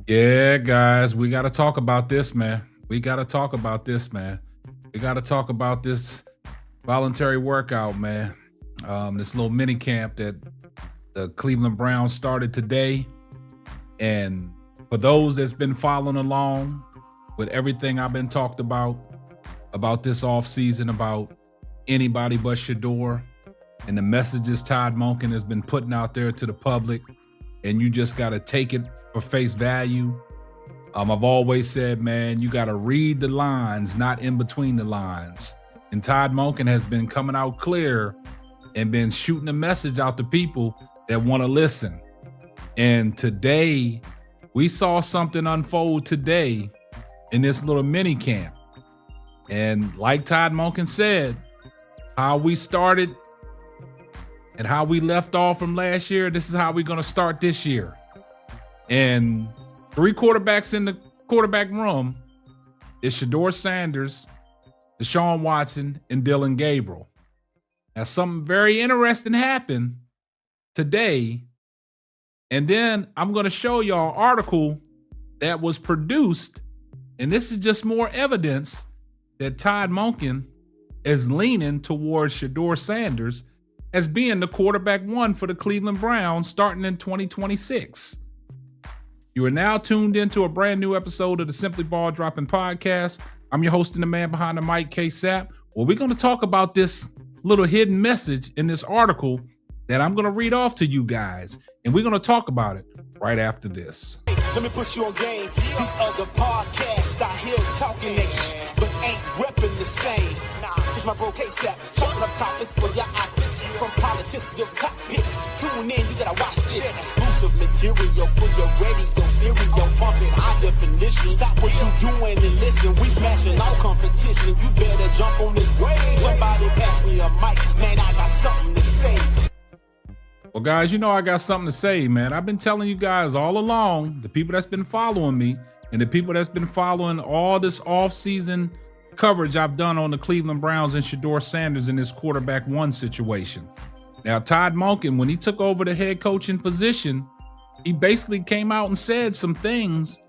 Yeah, guys, we got to talk about this, man. We got to talk about this, man. We got to talk about this voluntary workout, man. This little mini camp that the Cleveland Browns started today. And for those that's been following along with everything I've been talked about this offseason, about anybody but Shedeur, and the messages Todd Monken has been putting out there to the public, and you just got to take it for face value. I've always said, man, you got to read the lines, not in between the lines. And Todd Monken has been coming out clear and been shooting a message out to people that want to listen. And today, we saw something unfold today in this little mini camp. And like Todd Monken said, how we started and how we left off from last year, this is how we're going to start this year. And 3 quarterbacks in the quarterback room is Shedeur Sanders, Deshaun Watson, and Dylan Gabriel. Now, something very interesting happened today. And then I'm going to show y'all an article that was produced. And this is just more evidence that Todd Monken is leaning towards Shedeur Sanders as being the quarterback one for the Cleveland Browns starting in 2026. You are now tuned into a brand new episode of the Simply Ball Dropping Podcast. I'm your host and the man behind the mic, K-Sap. Well, we're going to talk about this little hidden message in this article that I'm going to read off to you guys. And we're going to talk about it right after this. Let me put you on game. These other podcasts out here talking that shit, but ain't repping the same. It's my bro K-Sap, chopping up topics for your optics. From politics to your top hits. Tune in, you gotta watch this. Exclusive material for your radio, stereo, bumping high definition. Stop what you doing and listen. We smashing all competition. You better jump on this wave. Somebody pass me a mic. Man, I got something to say. Well, guys, you know I got something to say, man. I've been telling you guys all along, the people that's been following me and the people that's been following all this offseason coverage I've done on the Cleveland Browns and Shedeur Sanders in this quarterback one situation. Now, Todd Monken, when he took over the head coaching position, he basically came out and said some things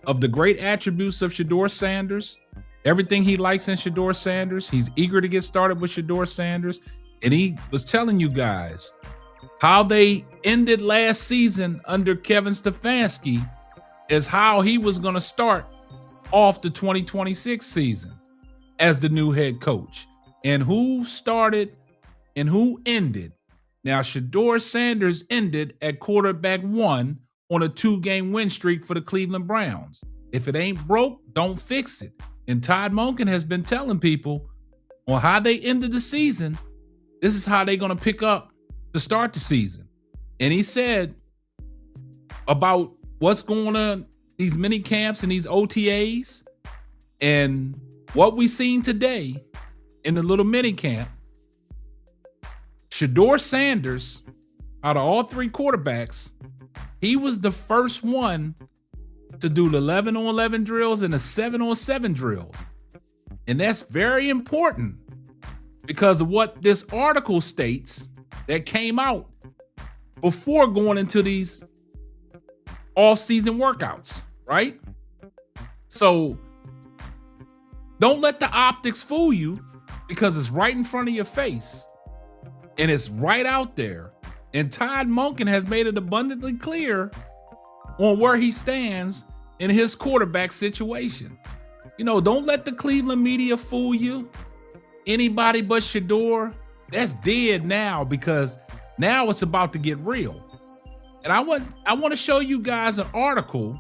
of the great attributes of Shedeur Sanders, everything he likes in Shedeur Sanders. He's eager to get started with Shedeur Sanders. And he was telling you guys how they ended last season under Kevin Stefanski is how he was going to start off the 2026 season as the new head coach. And who started and who ended. Now, Shedeur Sanders ended at quarterback one on a 2-game win streak for the Cleveland Browns. If it ain't broke, don't fix it. And Todd Monken has been telling people on how they ended the season, this is how they're going to pick up to start the season. And he said about what's going on, these mini camps and these OTAs, and what we seen today in the little mini camp. Shedeur Sanders, out of all 3 quarterbacks, he was the first one to do the 11-on-11 drills and the 7-on-7 drills. And that's very important because of what this article states that came out before going into these off-season workouts, right? So don't let the optics fool you because it's right in front of your face and it's right out there. And Todd Monken has made it abundantly clear on where he stands in his quarterback situation. You know, don't let the Cleveland media fool you. Anybody but Shedeur, that's dead now because now it's about to get real. And I want to show you guys an article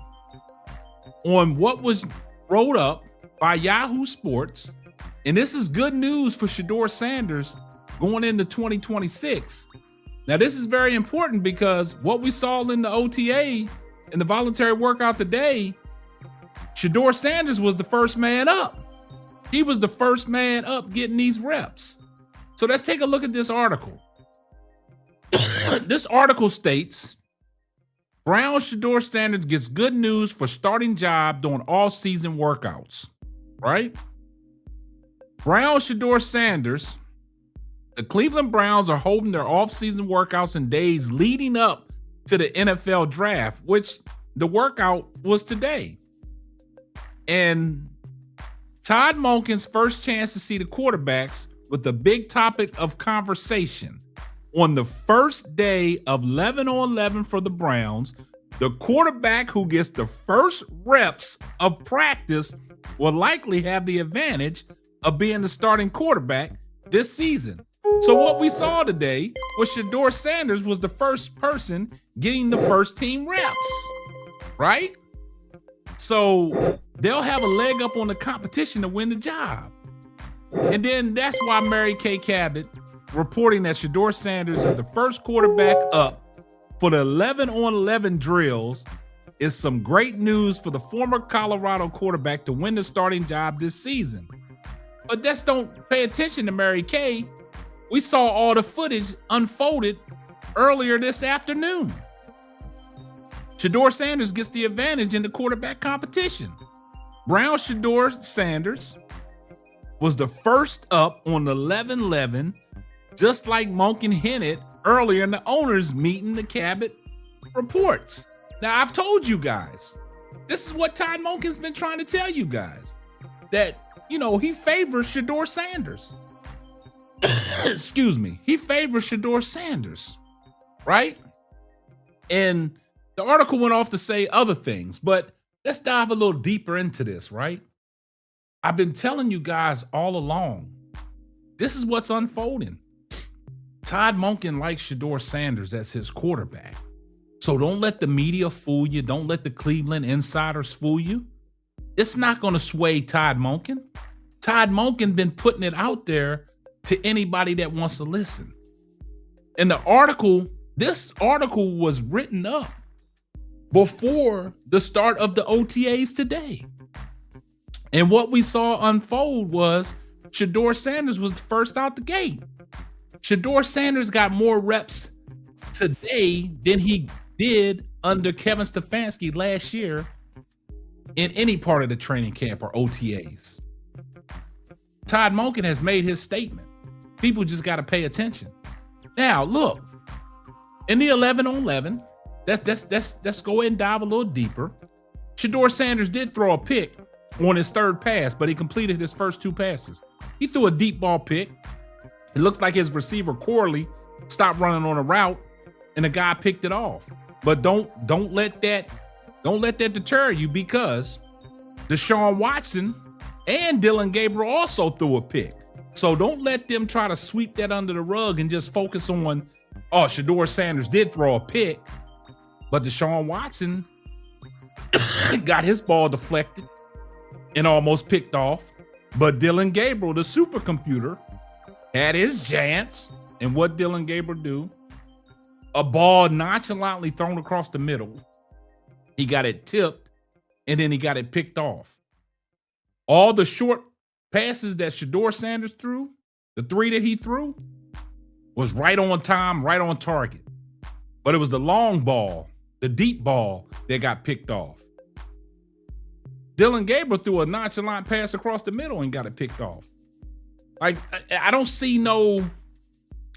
on what was wrote up by Yahoo Sports. And this is good news for Shedeur Sanders going into 2026. Now, this is very important because what we saw in the OTA in the voluntary workout today, Shedeur Sanders was the first man up. He was the first man up getting these reps. So let's take a look at this article. This article states, Browns Shedeur Sanders gets good news for starting job during all-season workouts, right? Browns Shedeur Sanders, the Cleveland Browns are holding their off-season workouts in days leading up to the NFL draft, which the workout was today. And Todd Monken's first chance to see the quarterbacks with the big topic of conversation. On the first day of 11 on 11 for the Browns, the quarterback who gets the first reps of practice will likely have the advantage of being the starting quarterback this season. So what we saw today was Shedeur Sanders was the first person getting the first team reps, right? So they'll have a leg up on the competition to win the job. And then that's why Mary Kay Cabot reporting that Shedeur Sanders is the first quarterback up for the 11 on 11 drills is some great news for the former Colorado quarterback to win the starting job this season. But just don't pay attention to Mary Kay. We saw all the footage unfolded earlier this afternoon. Shedeur Sanders gets the advantage in the quarterback competition. Browns Shedeur Sanders was the first up on 11-11, just like Monken hinted earlier in the owners meeting the Cabot reports. Now, I've told you guys, this is what Todd Monken's been trying to tell you guys, that, he favors Shedeur Sanders. Excuse me. He favors Shedeur Sanders, right? And the article went off to say other things, but let's dive a little deeper into this, right? I've been telling you guys all along, this is what's unfolding. Todd Monken likes Shedeur Sanders as his quarterback. So don't let the media fool you. Don't let the Cleveland insiders fool you. It's not going to sway Todd Monken. Todd Monken been putting it out there to anybody that wants to listen. And this article was written up before the start of the OTAs today. And what we saw unfold was Shedeur Sanders was the first out the gate. Shedeur Sanders got more reps today than he did under Kevin Stefanski last year in any part of the training camp or OTAs. Todd Monken has made his statement. People just got to pay attention. Now, look, in the 11 on 11, let's go ahead and dive a little deeper. Shedeur Sanders did throw a pick on his third pass, but he completed his first two passes. He threw a deep ball pick. It looks like his receiver Corley stopped running on a route, and the guy picked it off. But don't let that deter you, because Deshaun Watson and Dylan Gabriel also threw a pick. So don't let them try to sweep that under the rug and just focus on, Shedeur Sanders did throw a pick, but Deshaun Watson got his ball deflected and almost picked off. But Dylan Gabriel, the supercomputer, had his chance. And what Dylan Gabriel do? A ball nonchalantly thrown across the middle. He got it tipped, and then he got it picked off. All the short passes that Shedeur Sanders threw, the three that he threw, was right on time, right on target. But it was the long ball, the deep ball, that got picked off. Dylan Gabriel threw a nonchalant pass across the middle and got it picked off. Like, I don't see no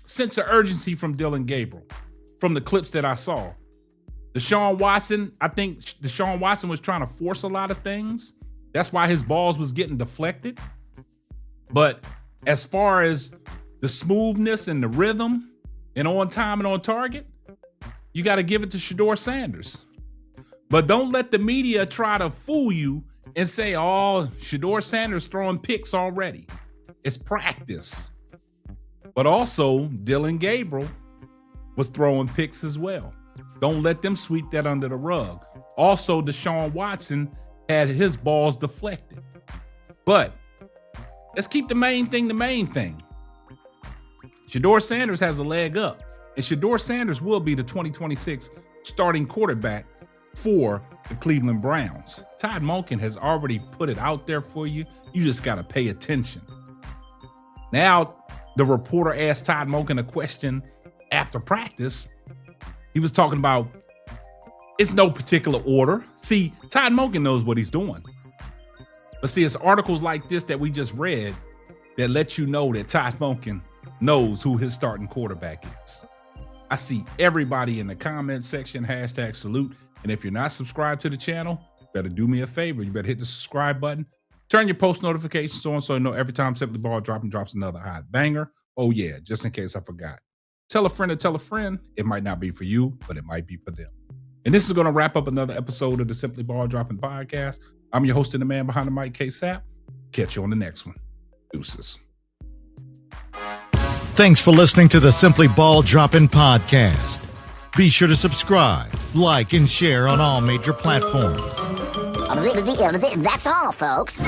sense of urgency from Dylan Gabriel from the clips that I saw. Deshaun Watson, I think Deshaun Watson was trying to force a lot of things. That's why his balls was getting deflected. But as far as the smoothness and the rhythm and on time and on target, you got to give it to Shedeur Sanders. But don't let the media try to fool you and say, Shedeur Sanders throwing picks already. It's practice. But also, Dylan Gabriel was throwing picks as well. Don't let them sweep that under the rug. Also, Deshaun Watson had his balls deflected. But let's keep the main thing the main thing. Shedeur Sanders has a leg up, and Shedeur Sanders will be the 2026 starting quarterback for the Cleveland Browns. Todd Monken has already put it out there for you. You just got to pay attention. Now, the reporter asked Todd Monken a question after practice. He was talking about, it's no particular order. See, Todd Monken knows what he's doing. But see, it's articles like this that we just read that let you know that Todd Monken knows who his starting quarterback is. I see everybody in the comment section, #salute And if you're not subscribed to the channel, better do me a favor. You better hit the subscribe button. Turn your post notifications on so you know every time Simply Ball drops another hot banger. Oh, yeah, just in case I forgot. Tell a friend to tell a friend. It might not be for you, but it might be for them. And this is going to wrap up another episode of the Simply Ball Dropping Podcast. I'm your host and the man behind the mic, K-Sap. Catch you on the next one. Deuces. Thanks for listening to the Simply Ball Dropping Podcast. Be sure to subscribe, like, and share on all major platforms. That's all, folks.